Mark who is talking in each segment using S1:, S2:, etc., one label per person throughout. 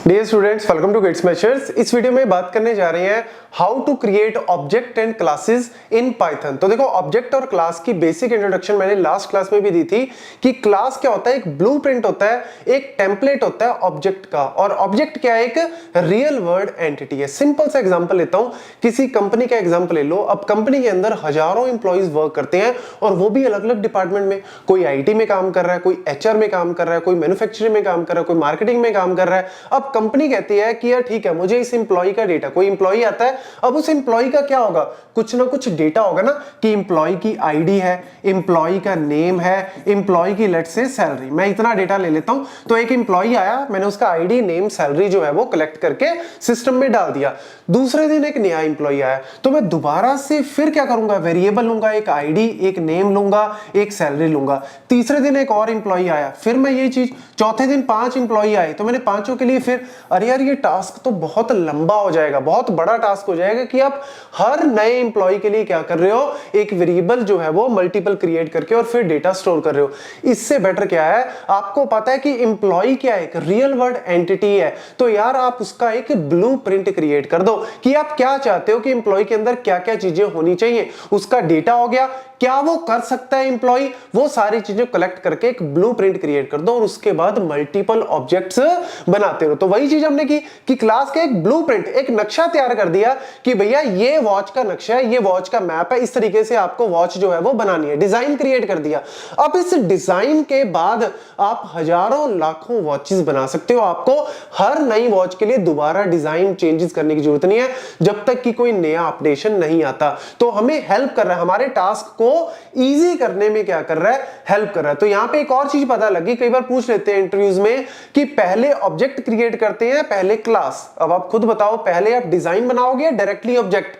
S1: Dear students, welcome to Gate Smashers. इस video में बात करने जा रहे हैं how to create object and classes in Python. तो देखो, ऑब्जेक्ट और क्लास की बेसिक इंट्रोडक्शन मैंने लास्ट क्लास में भी दी थी कि क्लास क्या होता है, एक ब्लूप्रिंट होता है, एक टेम्पलेट होता है ऑब्जेक्ट का। और ऑब्जेक्ट क्या है, एक रियल वर्ल्ड एंटिटी है। सिंपल सा एग्जांपल लेता हूं, किसी कंपनी का एग्जांपल ले लो। अब कंपनी के अंदर हजारों इंप्लॉइज वर्क करते हैं और वो भी अलग अलग डिपार्टमेंट में। कोई आईटी में काम कर रहा है, कोई एचआर में काम कर रहा है, कोई मैन्युफैक्चरिंग में काम कर रहा है, कोई मार्केटिंग में काम कर रहा है। अब कंपनी कहती है कि यार ठीक है, मुझे इस इंप्लॉय का डेटा, कोई इंप्लॉय आता है, अब उस इंप्लॉय का क्या होगा, कुछ ना कुछ डेटा होगा ना, कि इंप्लॉय की आईडी है, इंप्लॉय का नेम है, इंप्लॉय की लेट्स से सैलरी। मैं इतना डेटा ले लेता हूं। तो एक इंप्लॉय आया, मैंने उसका आईडी, नेम, सैलरी जो है वो कलेक्ट करके सिस्टम में डाल दिया। दूसरे दिन एक नया इंप्लॉय आया, तो मैं दोबारा से फिर क्या करूंगा, वेरिएबल लूंगा, एक आईडी, एक नेम लूंगा, एक सैलरी लूंगा। तीसरे दिन एक और इंप्लॉय आया, फिर मैं ये चीज, चौथे दिन 5 इंप्लॉय आए, तो मैंने पांचों के लिए फिर, अरे यार ये टास्क तो बहुत लंबा हो जाएगा, बहुत बड़ा टास्क हो जाएगा कि आप हर नए इंप्लॉय के लिए क्या कर रहे हो, एक वेरिएबल जो है वो मल्टीपल क्रिएट करके और फिर डेटा स्टोर कर रहे हो। इससे बेटर क्या है, आपको पता है कि इंप्लॉय क्या है, एक रियल वर्ल्ड एंटिटी है, तो यार आप उसका एक ब्लूप्रिंट क्रिएट कर दो कि आप क्या चाहते हो कि इंप्लॉय के अंदर क्या क्या चीजें होनी चाहिए। उसका डेटा हो गया, क्या वो कर सकता है इंप्लॉय, वो सारी चीजें कलेक्ट करके एक ब्लूप्रिंट क्रिएट कर दो और उसके बाद मल्टीपल ऑब्जेक्ट्स बनाते रहो। तो वही चीज हमने की कि क्लास का एक ब्लूप्रिंट, एक नक्शा तैयार कर दिया कि भैया ये वॉच का नक्शा है, ये वॉच का मैप है, इस तरीके से आपको वॉच जो है वो बनानी है, डिजाइन क्रिएट कर दिया। अब इस डिजाइन के बाद आप हजारों लाखों वॉचेस बना सकते हो। आपको हर नई वॉच के लिए दोबारा डिजाइन चेंजेस करने की जरूरत नहीं है जब तक कि कोई नया अपडेशन नहीं आता। तो हमें हेल्प कर रहा है, हमारे टास्क को इजी करने में क्या कर रहा है, हेल्प कर रहा है। तो यहां पे एक और चीज पता लगी, कई बार पूछ लेते हैं इंटरव्यूज में कि पहले ऑब्जेक्ट क्रिएट करते हैं, पहले क्लास। अब आप खुद बताओ, पहले आप डिजाइन बनाओगे या डायरेक्टली ऑब्जेक्ट?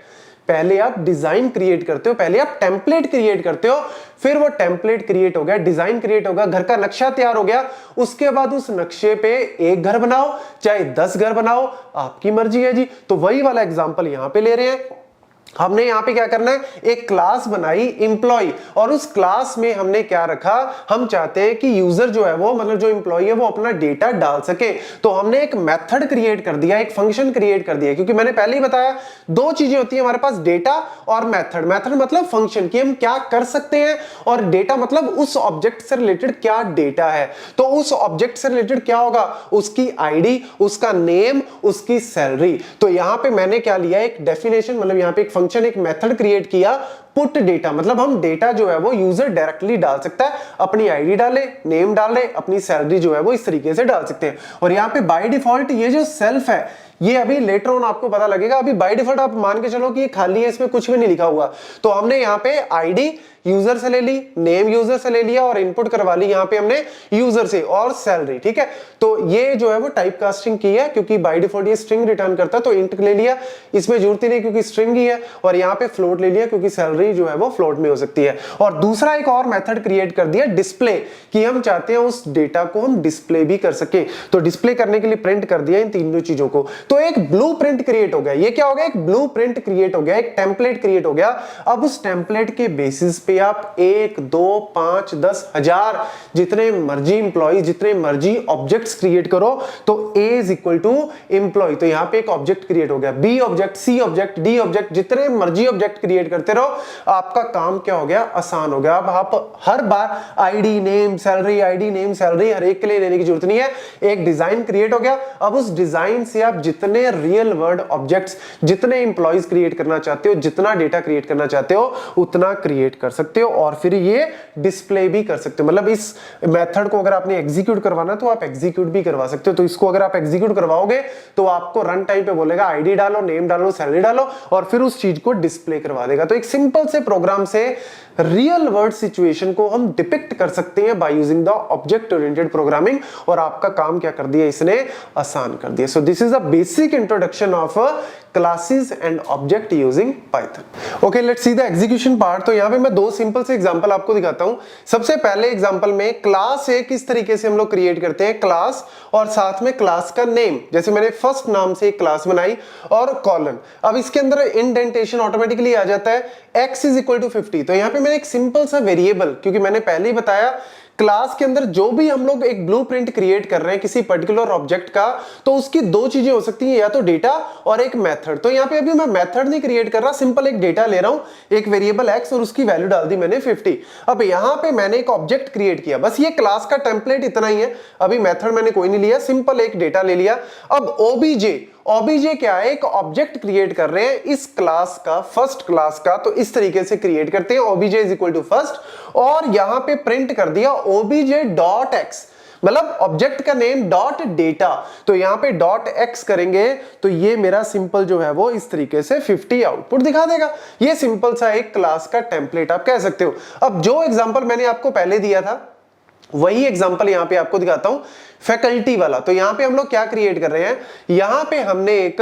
S1: पहले आप डिजाइन क्रिएट करते हो, पहले आप टेम्पलेट क्रिएट करते हो, फिर वो टेम्पलेट क्रिएट हो गया, डिजाइन क्रिएट होगा, घर का नक्शा तैयार हो गया, उसके बाद उस नक्शे पे एक घर बनाओ चाहे 10 घर बनाओ, आपकी मर्जी है जी। तो वही वाला एग्जांपल यहां पे ले रहे हैं। हमने यहां पे क्या करना है, एक क्लास बनाई एम्प्लॉय, और उस क्लास में हमने क्या रखा, हम चाहते हैं कि यूजर जो है वो, मतलब जो एम्प्लॉय है वो अपना डेटा डाल सके। तो हमने एक मेथड क्रिएट कर दिया, एक फंक्शन क्रिएट कर दिया, क्योंकि मैंने पहले ही बताया दो चीजें होती है हमारे पास, डेटा और मेथड। मेथड मतलब फंक्शन, कि हम क्या कर सकते हैं, और डेटा मतलब उस ऑब्जेक्ट से रिलेटेड क्या डेटा है। तो उस ऑब्जेक्ट से रिलेटेड क्या होगा, उसकी आईडी, उसका नेम, उसकी सैलरी। तो यहां पे मैंने क्या लिया, एक डेफिनेशन, मतलब यहां पे फंक्शन, एक मेथड क्रिएट किया, पुट डेटा, मतलब हम डेटा जो है वो यूजर डायरेक्टली डाल सकता है, अपनी आईडी डाले, नेम डाले, अपनी सैलरी जो है वो इस तरीके से डाल सकते हैं। और यहां पे बाय डिफॉल्ट ये जो सेल्फ है, ये अभी लेटर ऑन आपको पता लगेगा, अभी बाय डिफॉल्ट आप मान के चलो कि ये खाली है, इसमें कुछ भी नहीं लिखा हुआ। तो हमने यहां पे आईडी यूजर से ले ली, नेम यूजर से ले लिया और इनपुट करवा ली यहां पे हमने यूजर से, और सैलरी। ठीक है, तो ये जो है वो टाइप कास्टिंग की है, क्योंकि बाय डिफॉल्ट ये स्ट्रिंग रिटर्न करता है, तो इंट ले लिया, इसमें जरूरत ही नहीं क्योंकि स्ट्रिंग ही है। और यहां पे फ्लोट ले लिया क्योंकि सैलरी जो है वो फ्लोट में हो सकती है। और दूसरा एक और मेथड क्रिएट कर दिया, डिस्प्ले, कि हम चाहते हैं उस डेटा को हम डिस्प्ले भी कर सके। तो डिस्प्ले करने के लिए प्रिंट कर दिया इन तीनों चीजों को। तो एक ब्लूप्रिंट क्रिएट हो गया। ये क्या हो गया, एक ब्लूप्रिंट क्रिएट हो गया, एक टेम्पलेट क्रिएट हो गया। अब उस टेम्पलेट के बेसिस पे आप 1, 2, 5, 10, 1000 जितने मर्जी इंप्लॉय, जितने मर्जी ऑब्जेक्ट्स क्रिएट करो। तो A is equal to employ, तो यहां पे एक ऑब्जेक्ट क्रिएट हो गया, B object, C object, D object, जितने मर्जी ऑब्जेक्ट क्रिएट करते रहो, आपका काम क्या हो गया, आसान हो गया। अब आप हर बार ID, name, salary, ID, name, salary हर एक के लिए लेने की जरूरत नहीं है। एक डिजाइन क्रिएट हो गया, अब उस डिजाइन से आप जितने रियल वर्ल्ड ऑब्जेक्ट्स, जितने इंप्लॉयज क्रिएट करना चाहते हो, जितना डेटा क्रिएट करना चाहते हो, उतना क्रिएट कर सकते हो और फिर ये डिस्प्ले भी कर सकते हो। मतलब इस मेथड को अगर आपने एग्जीक्यूट करवाना तो आप एग्जीक्यूट भी करवा सकते हो। तो इसको अगर आप एग्जीक्यूट करवाओगे तो आपको रन टाइम पे बोलेगा आईडी डालो, नेम डालो, सैलरी डालो, और फिर उस चीज को डिस्प्ले करवा देगा। तो एक सिंपल से प्रोग्राम से रियल वर्ल्ड सिचुएशन को हम डिपिक्ट कर सकते हैं by using the object oriented programming, और आपका काम क्या कर दिया इसने, आसान कर दिया। So this is a basic introduction of classes and object using Python. Okay, let's see the execution part. तो यहां पे मैं दो सिंपल से एग्जांपल आपको दिखाता हूं। सबसे पहले एग्जांपल में क्लास है, किस तरीके से हम लोग क्रिएट करते हैं, क्लास और साथ में क्लास का नेम। जैसे मैंने फर्स्ट नाम से एक क्लास बनाई और कॉलन। अब इसके अंदर इंडेंटेशन ऑटोमेटिकली आ जाता है, x इज इक्वल टू 50। तो यहां पे मैंने एक सिंपल सा वेरिएबल, क्योंकि मैंने पहले ही बताया क्लास के अंदर जो भी हम लोग एक ब्लूप्रिंट क्रिएट कर रहे हैं किसी पर्टिकुलर ऑब्जेक्ट का, तो उसकी दो चीजें हो सकती हैं, या तो डेटा और एक मेथड। तो यहाँ पे अभी मैं मेथड नहीं क्रिएट कर रहा, सिंपल एक डेटा ले रहा हूं, एक वेरिएबल एक्स, और उसकी वैल्यू डाल दी मैंने 50। अब यहाँ पे मैंने एक ऑब्जेक्ट क्रिएट किया, बस ये क्लास का टेम्पलेट इतना ही है, अभी मेथड मैंने कोई नहीं लिया, सिंपल एक डेटा ले लिया। अब ओबीजे क्या है, एक ऑब्जेक्ट क्रिएट कर रहे हैं इस क्लास का, फर्स्ट क्लास का। तो इस तरीके से क्रिएट करते हैं, OBJ is equal to first, और यहां पे प्रिंट कर दिया ओबीजे डॉट एक्स, मतलब ऑब्जेक्ट का नेम डॉट डेटा। तो यहां पे डॉट एक्स करेंगे तो ये मेरा सिंपल जो है वो इस तरीके से 50 आउटपुट दिखा देगा। ये सिंपल सा एक क्लास का टेम्पलेट आप कह सकते हो। अब जो एग्जांपल मैंने आपको पहले दिया था वही एग्जांपल यहां पे आपको दिखाता हूं, फैकल्टी वाला। तो यहां पे हम लोग क्या क्रिएट कर रहे हैं, यहां पे हमने एक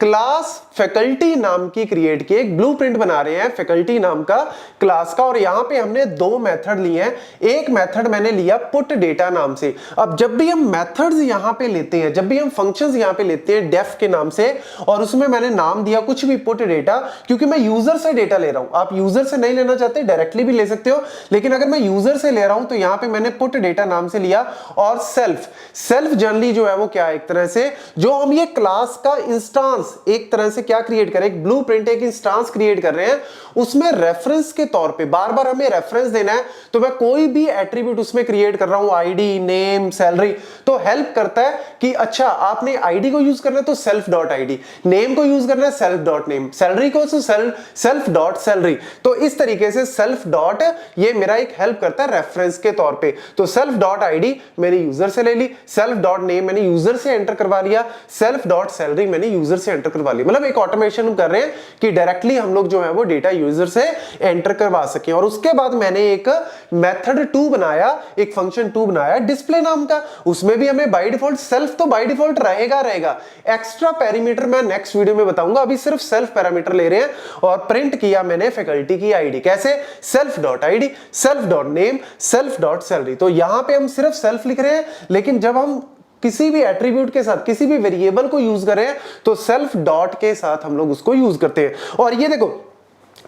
S1: क्लास फैकल्टी नाम की क्रिएट की, एक ब्लूप्रिंट बना रहे हैं फैकल्टी नाम का क्लास का, और यहां पे हमने दो मेथड लिए हैं। एक मेथड मैंने लिया पुट डेटा नाम से। अब जब भी हम मेथड्स यहां पे लेते हैं, जब भी हम फंक्शंस यहां पे लेते हैं डेफ के नाम से, और उसमें मैंने नाम दिया कुछ भी पुट डेटा, क्योंकि मैं यूजर से डेटा ले रहा हूं। आप यूजर से नहीं लेना चाहते डायरेक्टली भी ले सकते हो, लेकिन अगर मैं यूजर से ले रहा हूं तो यहां पे मैंने पुट डेटा नाम से लिया। और सेल्फ जनरली जो है वो क्या है, एक तरह से जो हम ये क्लास का इंस्टांस एक तरह से क्या क्रिएट करें, एक ब्लूप्रिंट एक इंस्टांस क्रिएट कर रहे हैं, उसमें रेफरेंस के तौर पे बार बार हमें रेफरेंस देना है। तो मैं कोई भी एट्रीब्यूट उसमें क्रिएट कर रहा हूं, आईडी, नेम, सैलरी, तो हेल्प करता है कि अच्छा आपने आईडी को यूज करना है तो सेल्फ डॉट आईडी, नेम को यूज करना है सेल्फ डॉट नेम, सैलरी को तो सेल्फ डॉट सैलरी। तो इस तरीके से सेल्फ डॉट ये मेरा एक हेल्प करता है रेफरेंस के तौर पे। तो सेल्फ डॉट आईडी मैंने यूजर से ले ली, सेल्फ डॉट नेम मैंने यूजर से एंटर करवा लिया, सेल्फ डॉट सैलरी मैंने यूजर से एंटर करवा लिया। मतलब एक ऑटोमेशन कर रहे हैं कि डायरेक्टली हम लोग जो है वो डेटा यूजर से एंटर करवा सकें। और उसके बाद मैंने एक मेथड 2 बनाया, एक फंक्शन 2 बनाया डिस्प्ले नाम का। उसमें भी हमें बाय डिफॉल्ट सेल्फ तो बाय डिफॉल्ट रहेगा, एक्स्ट्रा पैरामीटर मैं नेक्स्ट वीडियो में बताऊंगा, अभी सिर्फ सेल्फ पैरामीटर ले रहे हैं। और प्रिंट किया मैंने फैकल्टी की आईडी, कैसे, self dot ID, self dot name, self dot salary. तो यहां पे हम सिर्फ सेल्फ लिख रहे हैं, लेकिन जब हम किसी भी एट्रीब्यूट के साथ किसी भी वेरिएबल को यूज करें तो सेल्फ डॉट के साथ हम लोग उसको यूज करते हैं। और ये देखो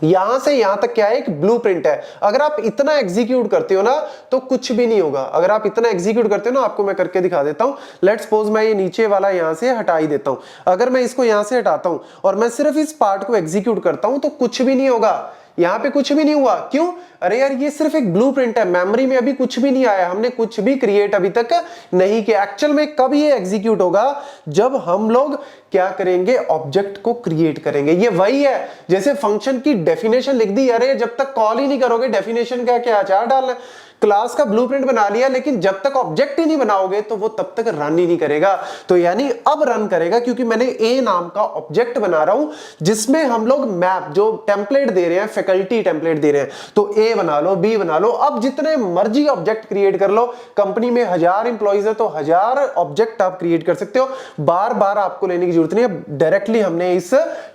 S1: यहां से यहां तक क्या है, एक ब्लूप्रिंट है। अगर आप इतना एग्जीक्यूट करते हो ना तो कुछ भी नहीं होगा। अगर आप इतना एग्जीक्यूट करते हो ना, आपको मैं करके दिखा देता हूं। लेट्स सपोज मैं ये नीचे वाला यहां से हटा ही देता हूं। अगर मैं इसको यहां से हटाता हूं और मैं सिर्फ इस पार्ट को एग्जीक्यूट करता हूं तो कुछ भी नहीं होगा, यहां पे कुछ भी नहीं हुआ। क्यों? अरे यार ये सिर्फ एक ब्लूप्रिंट है, मेमोरी में अभी कुछ भी नहीं आया, हमने कुछ भी क्रिएट अभी तक नहीं किया। एक्चुअल में कब ये एग्जीक्यूट होगा, जब हम लोग क्या करेंगे, ऑब्जेक्ट को क्रिएट करेंगे। ये वही है जैसे फंक्शन की डेफिनेशन लिख दी, अरे जब तक कॉल ही नहीं करोगे डेफिनेशन का क्या आचार डालना है। क्लास का ब्लूप्रिंट बना लिया, लेकिन जब तक ऑब्जेक्ट ही नहीं बनाओगे तो वो तब तक रन ही नहीं करेगा। तो यानी अब रन करेगा, क्योंकि मैंने ए नाम का ऑब्जेक्ट बना रहा हूं जिसमें हम लोग मैप जो टेम्पलेट दे रहे हैं, फैकल्टी टेम्पलेट दे रहे हैं। तो ए बना लो, बी बना लो, अब जितने मर्जी ऑब्जेक्ट क्रिएट कर लो। कंपनी में 1000 इंप्लॉइज है तो 1000 ऑब्जेक्ट आप क्रिएट कर सकते हो, बार बार आपको लेने की जरूरत नहीं है। डायरेक्टली हमने इस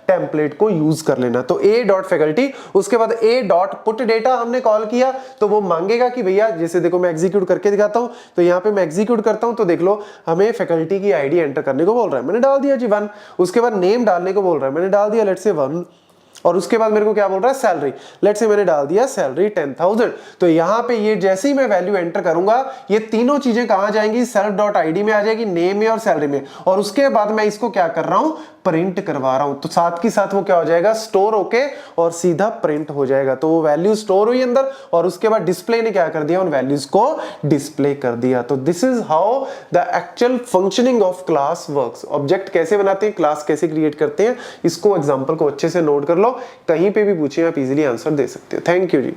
S1: टेम्पलेट को यूज कर लेना। तो ए डॉट फैकल्टी, उसके बाद ए डॉट पुट डेटा हमने कॉल किया, तो वो मांगेगा कि भैया जैसे देखो मैं एग्जीक्यूट करके दिखाता हूं। तो यहां पे मैं एग्जीक्यूट करता हूं तो देख लो हमें फैकल्टी की आईडी एंटर करने को बोल रहा है, मैंने डाल दिया जी 1। उसके बाद नेम डालने को बोल रहा है, मैंने डाल दिया लेट्स से 1। और उसके बाद मेरे को क्या बोल रहा है, सैलरी, लेट्स से मैंने डाल दिया सैलरी 10,000। तो यहां पे ये जैसे ही मैं वैल्यू एंटर करूंगा ये तीनों चीजें कहां जाएंगी, सेल्फ डॉट आईडी में आ जाएगी, नेम में और सैलरी में। और उसके बाद मैं इसको क्या कर रहा हूं, प्रिंट करवा रहा हूं। तो साथ की साथ वो क्या हो जाएगा, स्टोर होके और सीधा प्रिंट हो जाएगा। तो वो वैल्यू स्टोर हुई अंदर, और उसके बाद डिस्प्ले ने क्या कर दिया, उन वैल्यूज को डिस्प्ले कर दिया। तो this is how the actual functioning of class works. Object कैसे बनाते हैं, क्लास कैसे क्रिएट करते हैं, इसको एग्जांपल को अच्छे से नोट कर लो, कहीं पे भी पूछे आप इजीली आंसर दे सकते हो। Thank you ji.